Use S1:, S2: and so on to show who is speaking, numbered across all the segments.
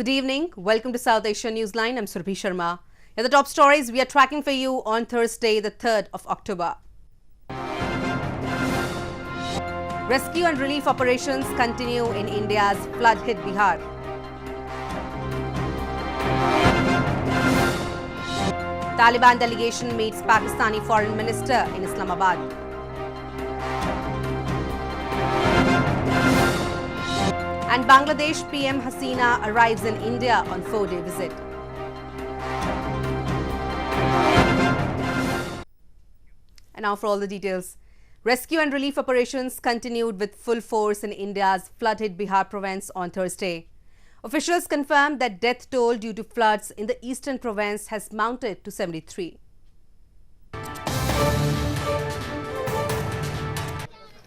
S1: Good evening. Welcome to South Asia Newsline. I'm Shama. Here are the top stories we are tracking for you on Thursday, the 3rd of October. Rescue and relief operations continue in India's flood-hit Bihar. Taliban delegation meets Pakistani Foreign Minister in Islamabad. And Bangladesh PM Hasina arrives in India on 4-day visit. And now for all the details. Rescue and relief operations continued with full force in India's flood-hit Bihar province on Thursday. Officials confirmed that death toll due to floods in the eastern province has mounted to 73.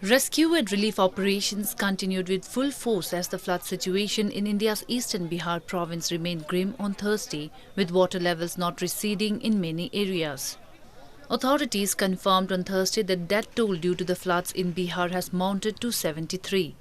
S2: Rescue and relief operations continued with full force as the flood situation in India's eastern Bihar province remained grim on Thursday, with water levels not receding in many areas. Authorities confirmed on Thursday that death toll due to the floods in Bihar has mounted to 73.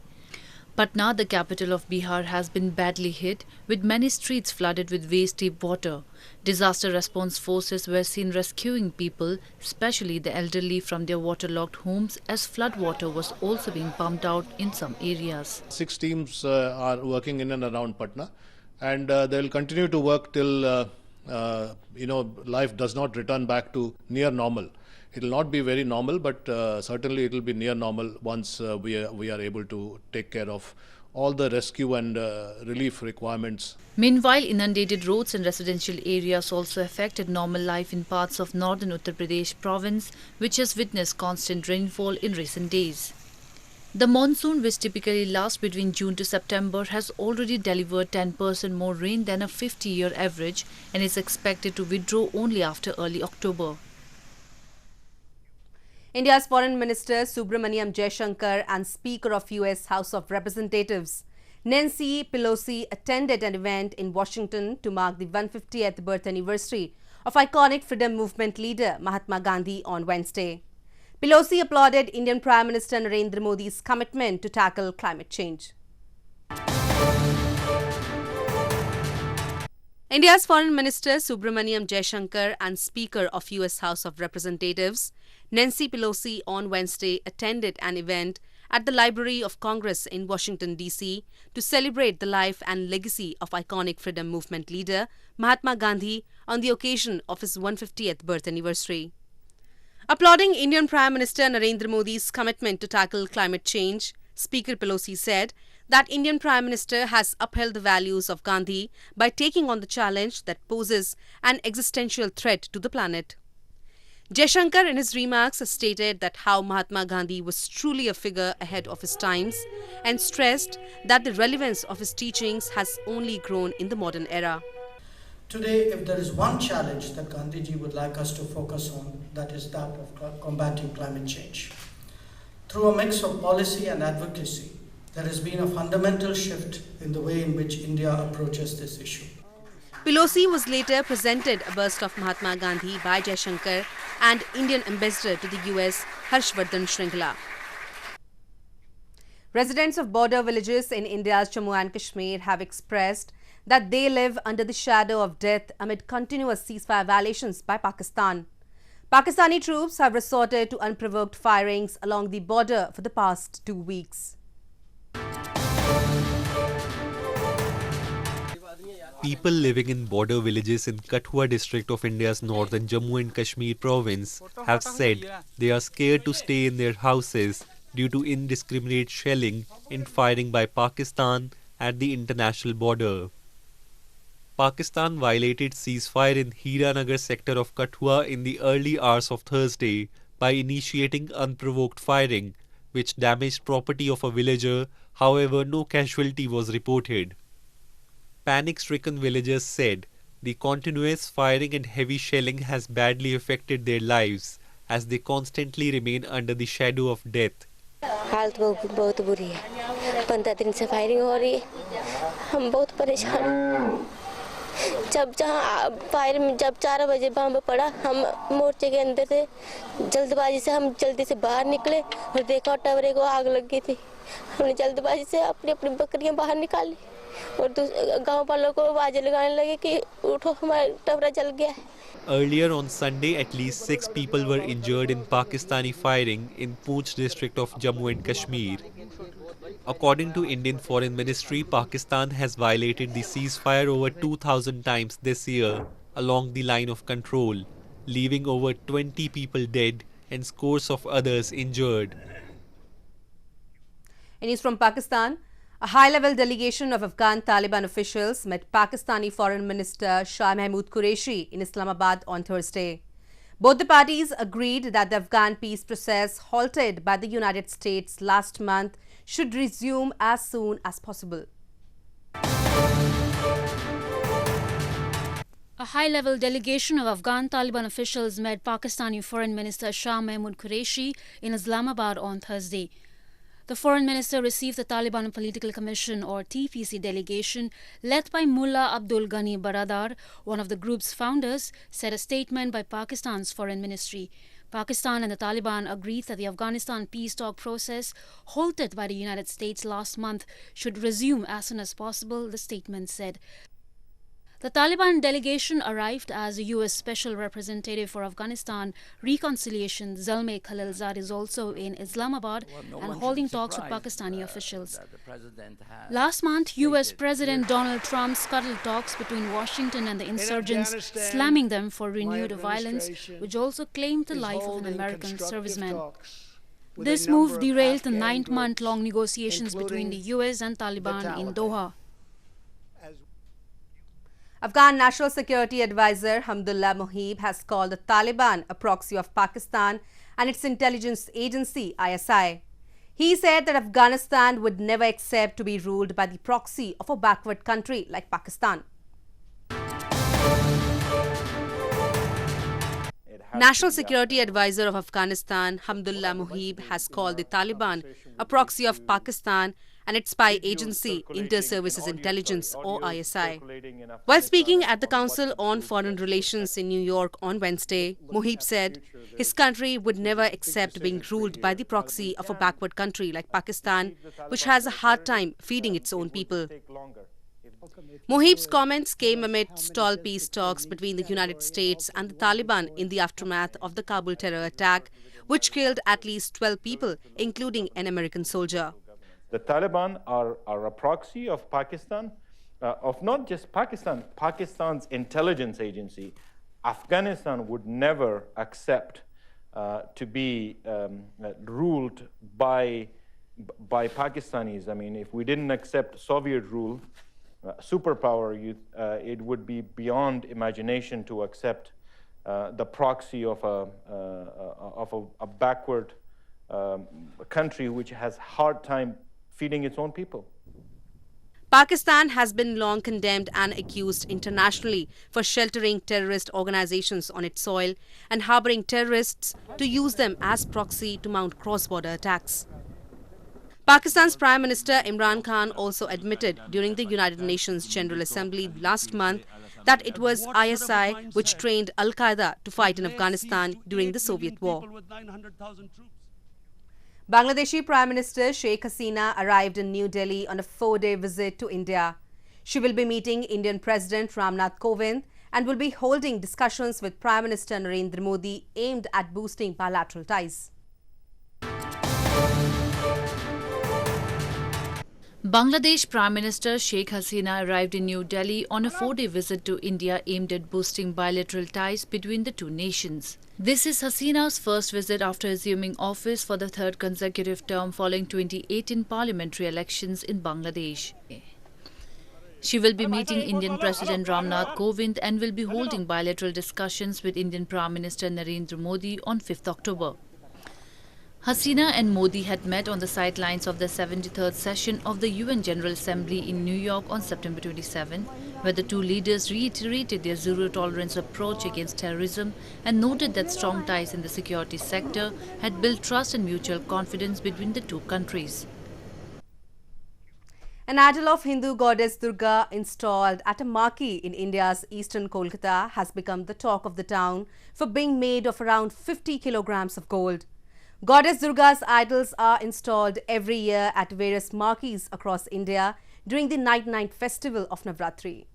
S2: Patna, the capital of Bihar, has been badly hit, with many streets flooded with waist-deep water. Disaster response forces were seen rescuing people, especially the elderly, from their waterlogged homes, as flood water was also being pumped out in some areas.
S3: 6 teams are working in and around Patna, and they will continue to work till life does not return back to near normal. It will not be very normal, but certainly it will be near normal once we are able to take care of all the rescue and relief requirements.
S2: Meanwhile, inundated roads and residential areas also affected normal life in parts of northern Uttar Pradesh province, which has witnessed constant rainfall in recent days. The monsoon, which typically lasts between June to September, has already delivered 10% more rain than a 50-year average and is expected to withdraw only after early October.
S1: India's Foreign Minister Subramaniam Jaishankar and Speaker of US House of Representatives Nancy Pelosi attended an event in Washington to mark the 150th birth anniversary of iconic freedom movement leader Mahatma Gandhi on Wednesday. Pelosi applauded Indian Prime Minister Narendra Modi's commitment to tackle climate change. India's Foreign Minister Subramaniam Jaishankar and Speaker of US House of Representatives Nancy Pelosi on Wednesday attended an event at the Library of Congress in Washington, D.C. to celebrate the life and legacy of iconic freedom movement leader Mahatma Gandhi on the occasion of his 150th birth anniversary. Applauding Indian Prime Minister Narendra Modi's commitment to tackle climate change, Speaker Pelosi said that Indian Prime Minister has upheld the values of Gandhi by taking on the challenge that poses an existential threat to the planet. Jaishankar in his remarks stated that how Mahatma Gandhi was truly a figure ahead of his times and stressed that the relevance of his teachings has only grown in the modern era.
S4: Today, if there is one challenge that Gandhiji would like us to focus on, that is that of combating climate change. Through a mix of policy and advocacy, there has been a fundamental shift in the way in which India approaches this issue.
S1: Pelosi was later presented a bust of Mahatma Gandhi by Jaishankar and Indian Ambassador to the US, Harshvardhan Shringla. Residents of border villages in India's Jammu and Kashmir have expressed that they live under the shadow of death amid continuous ceasefire violations by Pakistan. Pakistani troops have resorted to unprovoked firings along the border for the past 2 weeks.
S5: People living in border villages in Kathua district of India's northern Jammu and Kashmir province have said they are scared to stay in their houses due to indiscriminate shelling and firing by Pakistan at the international border. Pakistan violated ceasefire in Hiranagar sector of Kathua in the early hours of Thursday by initiating unprovoked firing, which damaged property of a villager. However, no casualty was reported. Panic-stricken villagers said the continuous firing and heavy shelling has badly affected their lives as they constantly remain under the shadow of death.
S6: हालत बहुत बुरी है 15 दिन से firing हो रही है हम बहुत परेशान जब 4 बजे बम पड़ा हम मोर्चे के अंदर से जल्दबाजी से हम जल्दी से बाहर निकले और देखा टवरे को आग लग गई थी हमने जल्दबाजी से अपनी बकरियां बाहर निकाली और गांव वालों को आवाज लगाने लगे कि उठो हमारा टबरा जल गया है।
S5: Earlier on Sunday, at least 6 people were injured in Pakistani firing in Pooch district of Jammu and Kashmir. According to Indian Foreign Ministry, Pakistan has violated the ceasefire over 2,000 times this year along the line of control, leaving over 20 people dead and scores of others injured.
S1: In news from Pakistan, a high-level delegation of Afghan Taliban officials met Pakistani Foreign Minister Shama Qureshi in Islamabad on Thursday. Both the parties agreed that the Afghan peace process halted by the United States last month should resume as soon as possible.
S7: A high-level delegation of Afghan Taliban officials met Pakistani Foreign Minister Shama Qureshi in Islamabad on Thursday. The Foreign Minister received the Taliban Political Commission or TPC delegation led by Mullah Abdul Ghani Baradar, one of the group's founders, said a statement by Pakistan's Foreign Ministry. Pakistan and the Taliban agreed that the Afghanistan peace talk process, halted by the United States last month, should resume as soon as possible, the statement said. The Taliban delegation arrived as the U.S. Special Representative for Afghanistan Reconciliation Zalmay Khalilzad is also in Islamabad and holding talks with Pakistani officials. Last month, U.S. President Donald Trump scuttled talks between Washington and the insurgents, slamming them for renewed violence, which also claimed the life of an American serviceman. This move derailed the 9-month-long negotiations between the U.S. and Taliban in Doha.
S1: Afghan National Security Advisor Hamdullah Mohib has called the Taliban a proxy of Pakistan and its intelligence agency ISI. He said that Afghanistan would never accept to be ruled by the proxy of a backward country like Pakistan. National Security Advisor of Afghanistan Hamdullah Mohib has called the Taliban a proxy of Pakistan and its spy agency, Inter-Services Intelligence or ISI. While speaking at the Council on Foreign Relations in New York on Wednesday, Mohib said his country would never accept being ruled by the proxy of a backward country like Pakistan, which has a hard time feeding its own people. Mohib's comments came amid stalled peace talks between the United States and the Taliban in the aftermath of the Kabul terror attack, which killed at least 12 people, including an American soldier.
S8: The Taliban are a proxy of Pakistan, of not just Pakistan, Pakistan's intelligence agency. Afghanistan would never accept to be ruled by Pakistanis. I mean, if we didn't accept Soviet rule, superpower, it would be beyond imagination to accept the proxy of a backward country which has hard time feeding its own people.
S1: Pakistan has been long condemned and accused internationally for sheltering terrorist organizations on its soil and harboring terrorists to use them as proxy to mount cross-border attacks. Pakistan's Prime Minister Imran Khan also admitted during the United Nations General Assembly last month that it was ISI which trained Al-Qaeda to fight in Afghanistan during the Soviet War. Bangladeshi Prime Minister Sheikh Hasina arrived in New Delhi on a 4-day visit to India. She will be meeting Indian President Ramnath Kovind and will be holding discussions with Prime Minister Narendra Modi aimed at boosting bilateral ties.
S2: Bangladesh Prime Minister Sheikh Hasina arrived in New Delhi on a 4-day visit to India aimed at boosting bilateral ties between the two nations. This is Hasina's first visit after assuming office for the third consecutive term following 2018 parliamentary elections in Bangladesh. She will be meeting Indian President Ramnath Kovind and will be holding bilateral discussions with Indian Prime Minister Narendra Modi on 5th October. Hasina and Modi had met on the sidelines of the 73rd session of the UN General Assembly in New York on September 27, where the two leaders reiterated their zero-tolerance approach against terrorism and noted that strong ties in the security sector had built trust and mutual confidence between the two countries.
S1: An idol of Hindu goddess Durga installed at a marquee in India's eastern Kolkata has become the talk of the town for being made of around 50 kilograms of gold. Goddess Durga's idols are installed every year at various marquees across India during the night festival of Navratri.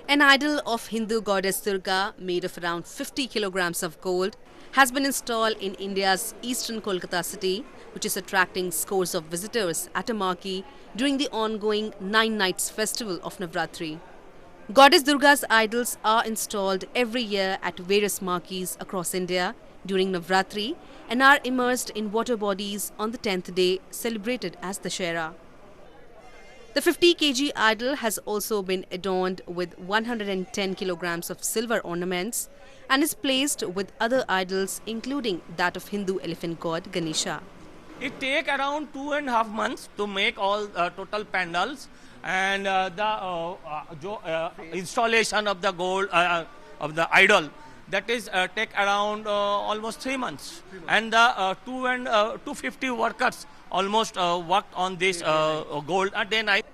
S1: An idol of Hindu goddess Durga, made of around 50 kilograms of gold, has been installed in India's eastern Kolkata city, which is attracting scores of visitors at a marquee during the ongoing 9 nights festival of Navratri. Goddess Durga's idols are installed every year at various marquees across India during Navratri and are immersed in water bodies on the 10th day, celebrated as Dussehra. The 50 kg idol has also been adorned with 110 kilograms of silver ornaments and is placed with other idols, including that of Hindu elephant god Ganesha.
S9: It takes around 2.5 months to make all total pandals, and the installation of the gold of the idol, that is take around almost 3 months, and the 250 workers almost worked on this gold a day night.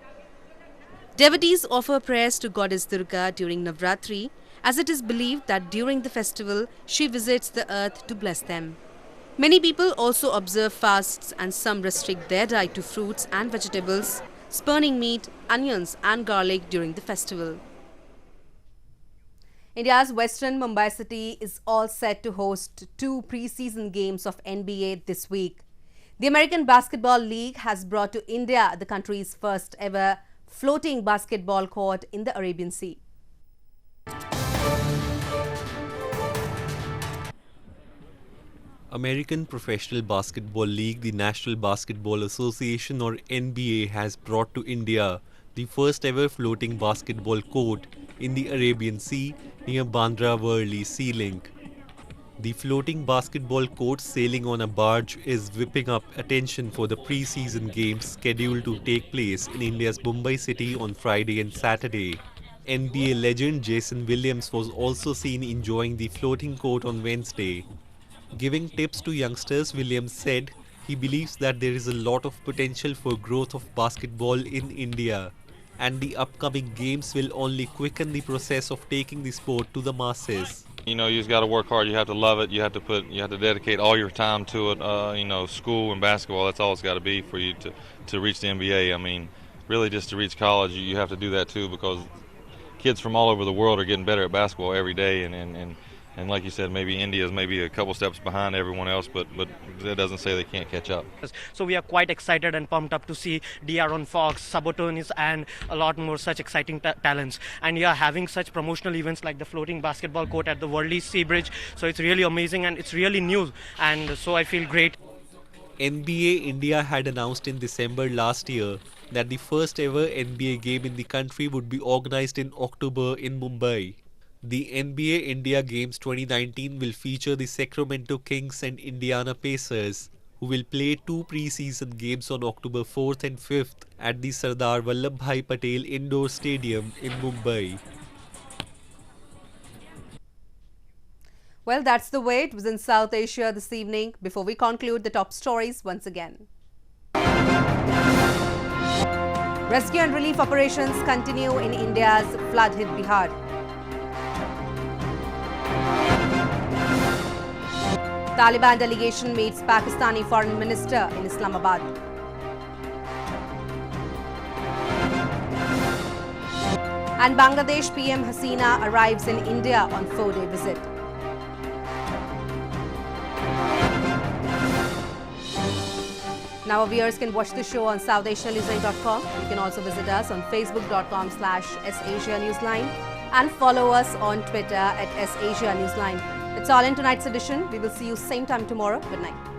S1: Devotees offer prayers to Goddess Durga during Navratri, as it is believed that during the festival she visits the earth to bless them. Many people also observe fasts, and some restrict their diet to fruits and vegetables, spurning meat, onions and garlic during the festival. India's western Mumbai city is all set to host 2 pre-season games of NBA this week. The American Basketball League has brought to India the country's first ever floating basketball court in the Arabian Sea.
S5: American Professional Basketball League, the National Basketball Association or NBA, has brought to India the first ever floating basketball court in the Arabian Sea near Bandra Worli Sea Link. The floating basketball court sailing on a barge is whipping up attention for the pre-season games scheduled to take place in India's Mumbai city on Friday and Saturday. NBA legend Jason Williams was also seen enjoying the floating court on Wednesday. Giving tips to youngsters, Williams said he believes that there is a lot of potential for growth of basketball in India, and the upcoming games will only quicken the process of taking the sport to the masses.
S10: You know, you just got to work hard. You have to love it. You have to dedicate all your time to it. You know, school and basketball, that's all it's got to be for you to reach the NBA. I mean, really just to reach college, you have to do that too, because kids from all over the world are getting better at basketball every day, and like you said, maybe India is maybe a couple steps behind everyone else, but that doesn't say they can't catch up.
S11: So we are quite excited and pumped up to see De'Aaron Fox, Sabonis, and a lot more such exciting talents. And we are having such promotional events like the floating basketball court at the Worli Sea Bridge. So it's really amazing and it's really new, and so I feel great.
S5: NBA India had announced in December last year that the first ever NBA game in the country would be organized in October in Mumbai. The NBA India Games 2019 will feature the Sacramento Kings and Indiana Pacers, who will play 2 pre-season games on October 4th and 5th at the Sardar Vallabhbhai Patel Indoor Stadium in Mumbai.
S1: Well, that's the way it was in South Asia this evening. Before we conclude, the top stories once again. Rescue and relief operations continue in India's flood-hit Bihar. Taliban delegation meets Pakistani Foreign Minister in Islamabad. And Bangladesh PM Hasina arrives in India on 4-day visit. Now our viewers can watch the show on SouthAsiaNewsline.com. You can also visit us on Facebook.com/SAsia Newsline and follow us on Twitter @SAsia Newsline. That's all in tonight's edition. We will see you same time tomorrow. Good night.